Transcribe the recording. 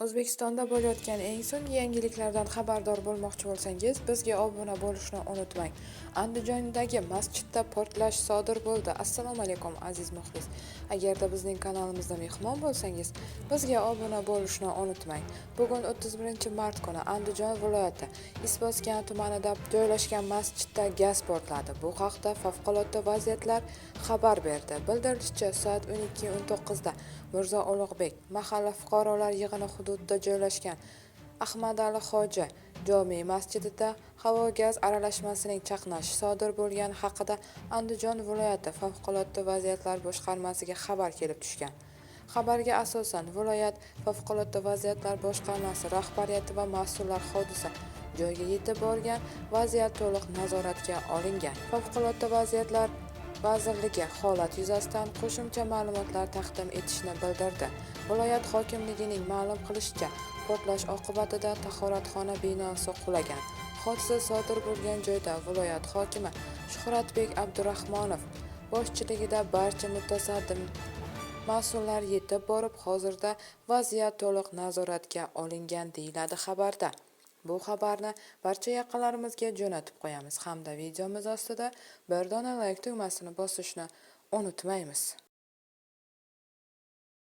O'zbekistonda bo'layotgan eng so'nggi yangiliklardan xabardor bo'lmoqchi bo'lsangiz, bizga obuna bo'lishni unutmang. Andijondagi masjidda portlash sodir bo'ldi. Assalomu alaykum aziz muxlis. Agarda bizning kanalimizda mehmon bo'lsangiz, bizga obuna bo'lishni unutmang. Bugun 31-mart kuni Andijon viloyati Isboskan tumanida joylashgan masjidda gaz portladi. Bu haqda favqulodda vaziyatlar xabar berdi. Bildirilishicha, soat 12:19 da Mirzo Ulug'bek mahalla fuqarolar yig'ini hududida joylashgan Ahmadali Hoji jome masjidida havo gaz aralashmasining chaqnashi sodir bo'lgani haqida Andijon viloyati favqulodda vaziyatlar boshqarmasiga xabar kelib tushgan. Xabarga asosan viloyat favqulodda vaziyatlar boshqarmasi rahbariyati va mas'ullar hodisa joyiga yetib borgan, vaziyat to'liq nazoratga olingan. Favqulodda vaziyatlar vazirligi holat yuzasidan qo'shimcha ma'lumotlar taqdim etishni bildirdi. Viloyat hokimligining ma'lum qilishicha, portlash oqibatida tahoratxona binosi qulagan. Hodisa sodir bo'lgan joyda viloyat hokimi Shuhratbek Abdurahmonov boshchiligida barcha mutasaddi mas'ullar yetib borib, hozirda vaziyat to'liq nazoratga olingan deyiladi xabarda. Bu xabarni barcha yaqinlarimizga jo'natib qo'yamiz hamda videomiz ostida bir dona like tugmasini bosishni unutmaymiz.